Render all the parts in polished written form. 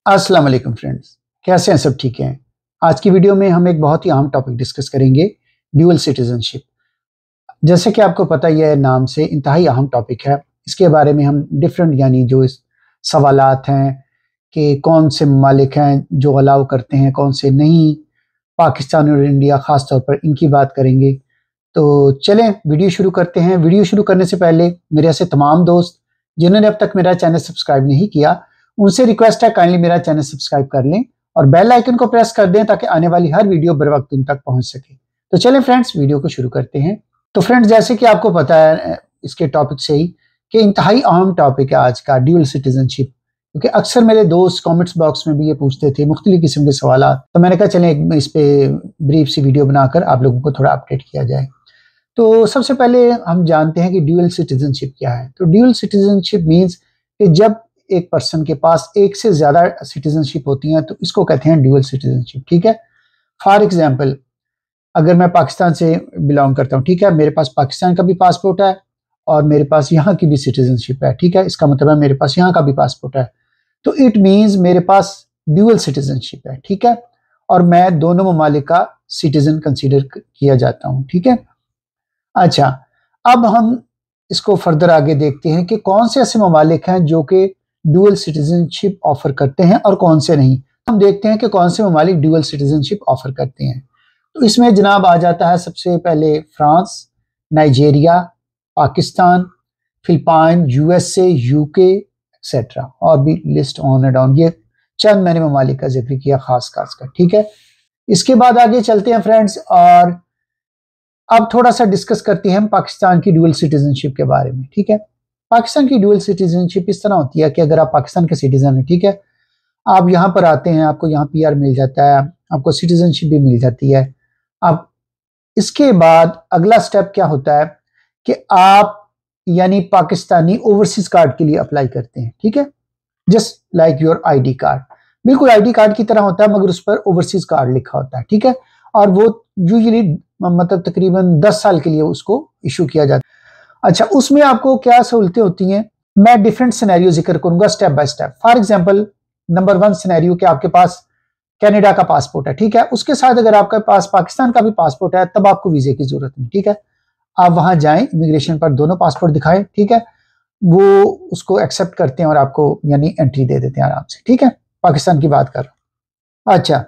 अस्सलाम वालेकुम फ्रेंड्स, कैसे हैं सब? ठीक हैं। आज की वीडियो में हम एक बहुत ही अहम टॉपिक डिस्कस करेंगे, ड्यूअल सिटीजनशिप। जैसे कि आपको पता ही है, नाम से इंतहाई अहम टॉपिक है। इसके बारे में हम डिफरेंट यानी जो इस सवालात हैं कि कौन से ममालिक हैं जो अलाउ करते हैं, कौन से नहीं, पाकिस्तान और इंडिया ख़ास तौर पर इनकी बात करेंगे। तो चलें वीडियो शुरू करते हैं। वीडियो शुरू करने से पहले मेरे ऐसे तमाम दोस्त जिन्होंने अब तक मेरा चैनल सब्सक्राइब नहीं किया, उनसे रिक्वेस्ट है काइंडली मेरा चैनल सब्सक्राइब कर लें और बेल आइकन को प्रेस कर दें ताकि आने वाली हर वीडियो बर वक्त उन तक पहुंच सके। तो चलें फ्रेंड्स, वीडियो को शुरू करते हैं। तो फ्रेंड्स, जैसे कि आपको पता है इसके टॉपिक से ही कि इंतहाई अहम टॉपिक है आज का ड्यूअल सिटीजनशिप, क्योंकि अक्सर मेरे दोस्त कमेंट्स बॉक्स में भी ये पूछते थे मुख्तलिफ किस्म के सवाल। तो मैंने कहा चलें इस पे ब्रीफ सी वीडियो बनाकर आप लोगों को थोड़ा अपडेट किया जाए। तो सबसे पहले हम जानते हैं कि ड्यूअल सिटीजनशिप क्या है। तो ड्यूअल सिटीजनशिप मीन्स कि जब एक पर्सन के पास एक से ज्यादा सिटीजनशिप होती हैं तो इसको कहते हैं ड्यूअल सिटीजनशिप। ठीक है। फॉर एग्जांपल, अगर मैं पाकिस्तान से बिलोंग करता हूँ, ठीक है, मेरे पास पाकिस्तान का भी पासपोर्ट है और मेरे पास यहाँ की भी सिटीजनशिप है। ठीक है, इसका मतलब है मेरे पास यहाँ का भी पासपोर्ट है। तो इट मीन्स मेरे पास ड्यूअल सिटीजनशिप है। ठीक है, और मैं दोनों ममालिक का सिटीजन कंसीडर किया जाता हूँ। ठीक है। अच्छा, अब हम इसको फर्दर आगे देखते हैं कि कौन से ऐसे ममालिक हैं जो कि ड्यूअल सिटीजनशिप ऑफर करते हैं और कौन से नहीं। हम देखते हैं कि कौन से ममालिक ड्यूअल सिटीजनशिप ऑफर करते हैं। तो इसमें जनाब आ जाता है सबसे पहले France, Nigeria, Pakistan, Philippine, USA, UK etcetera, और भी लिस्ट ऑन एंड ऑन। ये चंद मैंने ममालिक का जिक्र किया खास कर। ठीक है, इसके बाद आगे चलते हैं फ्रेंड्स, और अब थोड़ा सा डिस्कस करते हैं हम पाकिस्तान की ड्यूअल सिटीजनशिप के बारे में। ठीक है, पाकिस्तान की ड्यूअल सिटीजनशिप इस तरह होती है कि अगर आप पाकिस्तान के सिटीजन हैं, ठीक है, आप यहाँ पर आते हैं, आपको यहाँ पीआर मिल जाता है, आपको सिटीजनशिप भी मिल जाती है। अब इसके बाद अगला स्टेप क्या होता है कि आप यानी पाकिस्तानी ओवरसीज कार्ड के लिए अप्लाई करते हैं। ठीक है, just like your ID card, बिल्कुल आईडी कार्ड की तरह होता है मगर उस पर ओवरसीज कार्ड लिखा होता है। ठीक है, और वो यूजुअली मतलब तकरीबन 10 साल के लिए उसको इशू किया जाता है। अच्छा, उसमें आपको क्या सहूलतें होती हैं, मैं डिफरेंट सिनेरियो जिक्र करूंगा step by step. For example, number 1 scenario कि आपके पास कनाडा का पासपोर्ट है। ठीक है, उसके साथ अगर आपके पास पाकिस्तान का भी पासपोर्ट है तब आपको वीजे की जरूरत नहीं। ठीक है, आप वहां जाएं, इमिग्रेशन पर दोनों पासपोर्ट दिखाएं। ठीक है, वो उसको एक्सेप्ट करते हैं और आपको यानी एंट्री दे देते हैं आराम से। ठीक है, पाकिस्तान की बात कर रहा हूं। अच्छा,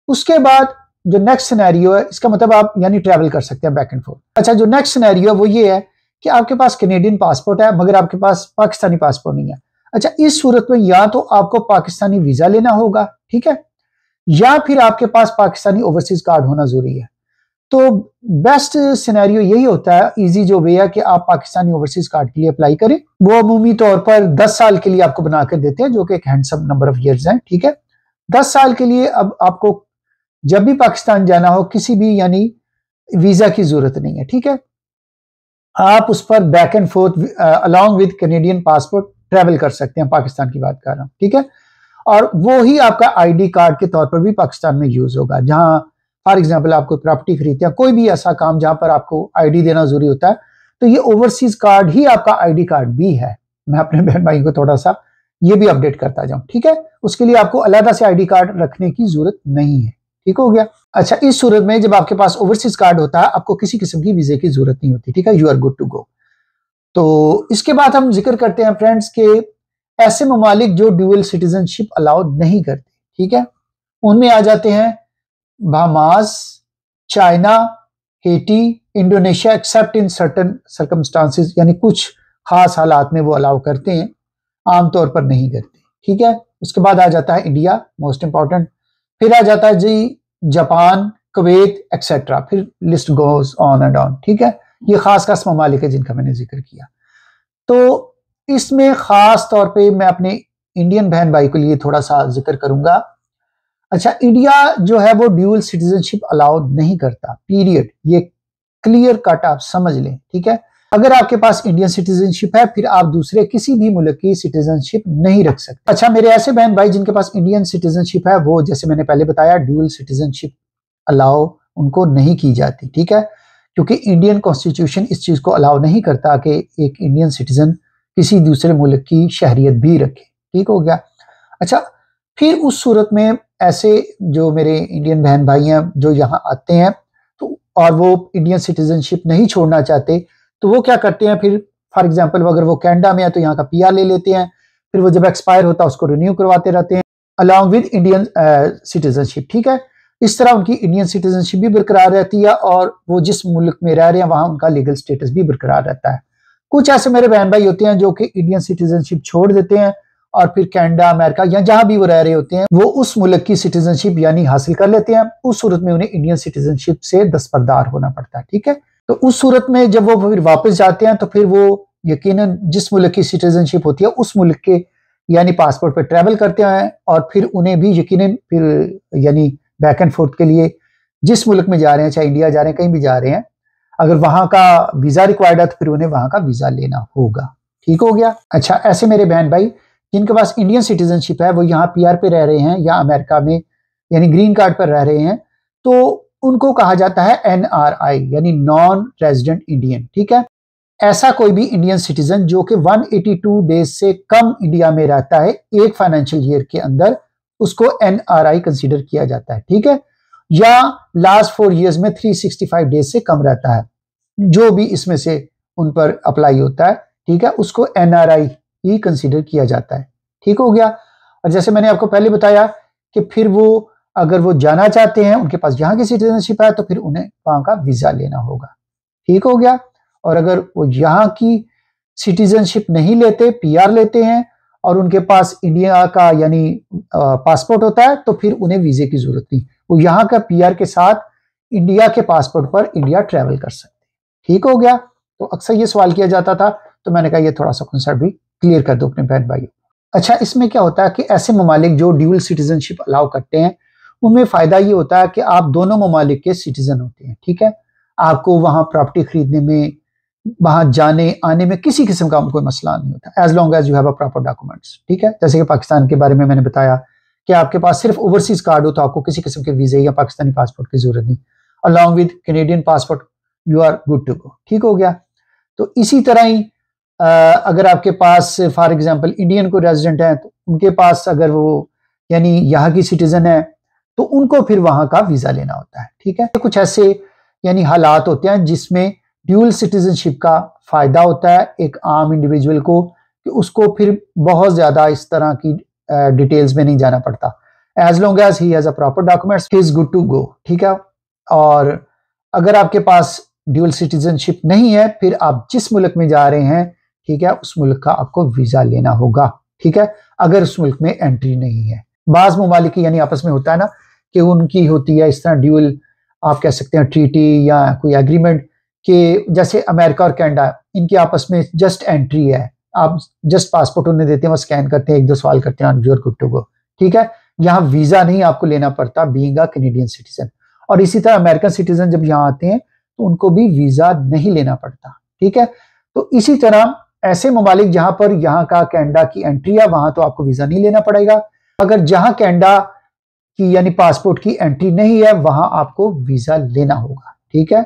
उसके बाद जो नेक्स्ट सिनेरियो है, इसका मतलब आप यानी ट्रैवल कर सकते हैं बैक एंड फोर्थ। अच्छा, जो नेक्स्ट सिनेरियो है वो ये है कि आपके पास कैनेडियन पासपोर्ट है मगर आपके पास पाकिस्तानी पासपोर्ट नहीं है। अच्छा, इस सूरत में या तो आपको पाकिस्तानी वीजा लेना होगा, ठीक है, या फिर आपके पास पाकिस्तानी ओवरसीज कार्ड होना जरूरी है। तो बेस्ट सिनेरियो यही होता है, इजी जो वे है कि आप पाकिस्तानी ओवरसीज कार्ड के लिए अप्लाई करें। वो अमूमी तौर पर 10 साल के लिए आपको बनाकर देते हैं, जो कि एक हैंडसम नंबर ऑफ ईयर्स है। ठीक है, 10 साल के लिए अब आपको जब भी पाकिस्तान जाना हो किसी भी यानी वीजा की जरूरत नहीं है। ठीक है, आप उस पर back and fourth along with Canadian passport travel कर सकते हैं। पाकिस्तान की बात कर रहा हूं। ठीक है, और वो ही आपका आईडी कार्ड के तौर पर भी पाकिस्तान में यूज होगा। जहां फॉर एग्जांपल आप कोई प्रॉपर्टी खरीदते हैं, कोई भी ऐसा काम जहां पर आपको आईडी देना जरूरी होता है, तो ये ओवरसीज कार्ड ही आपका आईडी कार्ड भी है। मैं अपने बहन भाई को थोड़ा सा ये भी अपडेट करता जाऊं। ठीक है, उसके लिए आपको अलग से आईडी कार्ड रखने की जरूरत नहीं है। ठीक हो गया। अच्छा, इस सूरत में जब आपके पास ओवरसीज कार्ड होता है आपको किसी किस्म की वीजे की जरूरत नहीं होती। ठीक है, you are good to go. तो इसके बाद हम जिक्र करते हैं फ्रेंड्स के ऐसे ममालिक जो ड्यूअल सिटीजनशिप अलाउ नहीं करते। ठीक है, उनमें आ जाते हैं Bahamas, China, Hattie, Indonesia accept in certain circumstances, यानी कुछ खास हालात में वो अलाउ करते हैं, आमतौर पर नहीं करते। ठीक है, उसके बाद आ जाता है इंडिया, मोस्ट इंपॉर्टेंट, फिर आ जाता है जी जापान, कुवैत एक्सेट्रा, फिर list goes on and on. ठीक है, ये खास ममालिक है जिनका मैंने जिक्र किया। तो इसमें खास तौर पे मैं अपने इंडियन बहन भाई के लिए थोड़ा सा जिक्र करूंगा। अच्छा, इंडिया जो है वो ड्यूअल सिटीजनशिप अलाउ नहीं करता, पीरियड, ये क्लियर कट आप समझ लें। ठीक है, अगर आपके पास इंडियन सिटीजनशिप है फिर आप दूसरे किसी भी मुल्क की सिटीजनशिप नहीं रख सकते। अच्छा, मेरे ऐसे बहन भाई जिनके पास इंडियन सिटीजनशिप है वो, जैसे मैंने पहले बताया, ड्यूअल सिटीजनशिप अलाउ उनको नहीं की जाती। ठीक है, क्योंकि इंडियन कॉन्स्टिट्यूशन इस चीज को अलाउ नहीं करता कि एक इंडियन सिटीजन किसी दूसरे मुल्क की शहरियत भी रखे। ठीक हो गया। अच्छा, फिर उस सूरत में ऐसे जो मेरे इंडियन बहन भाई हैं जो यहाँ आते हैं तो और वो इंडियन सिटीजनशिप नहीं छोड़ना चाहते, तो वो क्या करते हैं फिर, फॉर एग्जांपल अगर वो कनाडा में है तो यहाँ का पीआर ले लेते हैं, फिर वो जब एक्सपायर होता है उसको रिन्यू करवाते रहते हैं अलॉन्ग विद इंडियन सिटीजनशिप। ठीक है, इस तरह उनकी इंडियन सिटीजनशिप भी बरकरार रहती है और वो जिस मुल्क में रह रहे हैं वहां उनका लीगल स्टेटस भी बरकरार रहता है। कुछ ऐसे मेरे बहन भाई होते हैं जो कि इंडियन सिटीजनशिप छोड़ देते हैं और फिर कनाडा, अमेरिका या जहां भी वो रह रहे होते हैं वो उस मुल्क की सिटीजनशिप यानी हासिल कर लेते हैं। उस सूरत में उन्हें इंडियन सिटीजनशिप से दस्तबरदार होना पड़ता है। ठीक है, तो उस सूरत में जब वो फिर वापस जाते हैं तो फिर वो यकीनन जिस मुल्क की सिटीजनशिप होती है उस मुल्क के यानी पासपोर्ट पर ट्रैवल करते हैं और फिर उन्हें भी यकीनन फिर यानी बैक एंड फोर्थ के लिए जिस मुल्क में जा रहे हैं, चाहे इंडिया जा रहे हैं, कहीं भी जा रहे हैं, अगर वहां का वीजा रिक्वायर्ड है तो फिर उन्हें वहां का वीजा लेना होगा। ठीक हो गया। अच्छा, ऐसे मेरे बहन भाई जिनके पास इंडियन सिटीजनशिप है, वो यहाँ पीआर पे रह रहे हैं या अमेरिका में यानी ग्रीन कार्ड पर रह रहे हैं, तो उनको कहा जाता है एनआरआई यानी नॉन रेजिडेंट इंडियन। ठीक है, ऐसा कोई भी इंडियन सिटीजन जो कि 182 डेज से कम इंडिया में रहता है एक फाइनेंशियल ईयर के अंदर, उसको एनआरआई कंसीडर किया जाता है। ठीक है, या लास्ट 4 इयर्स में 365 डेज से कम रहता है, जो भी इसमें से उन पर अप्लाई होता है, ठीक है, उसको एनआरआई ही कंसीडर किया जाता है। ठीक हो गया। और जैसे मैंने आपको पहले बताया कि फिर वो अगर वो जाना चाहते हैं, उनके पास यहाँ की सिटीजनशिप है, तो फिर उन्हें वहां का वीजा लेना होगा। ठीक हो गया। और अगर वो यहाँ की सिटीजनशिप नहीं लेते, पीआर लेते हैं और उनके पास इंडिया का यानी पासपोर्ट होता है, तो फिर उन्हें वीजे की जरूरत नहीं, वो यहाँ का पीआर के साथ इंडिया के पासपोर्ट पर इंडिया ट्रैवल कर सकते हैं। ठीक हो गया। तो अक्सर ये सवाल किया जाता था, तो मैंने कहा ये थोड़ा सा कंसेप्ट भी क्लियर कर दो अपने बहन भाइयों। अच्छा, इसमें क्या होता है कि ऐसे ममालिक जो ड्यूल सिटीजनशिप अलाउ करते हैं, उनमें फायदा ये होता है कि आप दोनों ममालिक के सिटीजन होते हैं। ठीक है, आपको वहां प्रॉपर्टी खरीदने में, वहां जाने आने में किसी किस्म का कोई मसला नहीं होता, as long as you have a proper documents. ठीक है, जैसे कि पाकिस्तान के बारे में मैंने बताया कि आपके पास सिर्फ ओवरसीज कार्ड हो तो आपको किसी किस्म के वीजे या पाकिस्तानी पासपोर्ट की जरूरत नहीं, along with Canadian passport you are good to go. ठीक हो गया। तो इसी तरह ही अगर आपके पास फॉर एग्जांपल इंडियन को रेजिडेंट है, तो उनके पास अगर वो यानी यहाँ की सिटीजन है, तो उनको फिर वहां का वीजा लेना होता है। ठीक है, कुछ ऐसे यानी हालात होते हैं जिसमें ड्यूल सिटीजनशिप का फायदा होता है एक आम इंडिविजुअल को, कि उसको फिर बहुत ज्यादा इस तरह की डिटेल्स में नहीं जाना पड़ता, as long as he has a proper documents he is good to go. ठीक है, और अगर आपके पास ड्यूल सिटीजनशिप नहीं है, फिर आप जिस मुल्क में जा रहे हैं, ठीक है, उस मुल्क का आपको वीजा लेना होगा। ठीक है, अगर उस मुल्क में एंट्री नहीं है। बाज ममालिक यानी आपस में होता है ना कि उनकी होती है इस तरह ड्यूल, आप कह सकते हैं ट्रीटी या कोई एग्रीमेंट, कि जैसे अमेरिका और कनाडा, इनकी आपस में जस्ट एंट्री है, आप जस्ट पासपोर्ट उन्हें देते हैं, वो स्कैन करते हैं, 1-2 सवाल करते हैं, you are good to go. ठीक है, यहाँ वीजा नहीं आपको लेना पड़ता बीइंग अ कैनेडियन सिटीजन। और इसी तरह अमेरिकन सिटीजन जब यहाँ आते हैं तो उनको भी वीजा नहीं लेना पड़ता। ठीक है, तो इसी तरह ऐसे ममालिक जहां पर यहाँ का कनाडा की एंट्री है, वहां तो आपको वीजा नहीं लेना पड़ेगा। अगर जहां कनाडा की यानी पासपोर्ट की एंट्री नहीं है, वहां आपको वीजा लेना होगा। ठीक है,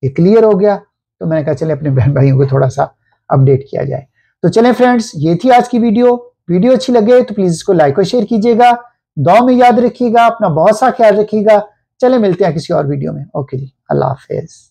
ये क्लियर हो गया। तो मैंने कहा चले अपने बहन भाइयों को थोड़ा सा अपडेट किया जाए। तो चलें फ्रेंड्स, ये थी आज की वीडियो अच्छी लगे तो प्लीज इसको लाइक और शेयर कीजिएगा, दुआ में याद रखिएगा, अपना बहुत सा ख्याल रखिएगा। चले मिलते हैं किसी और वीडियो में। ओके जी, अल्लाह हाफिज।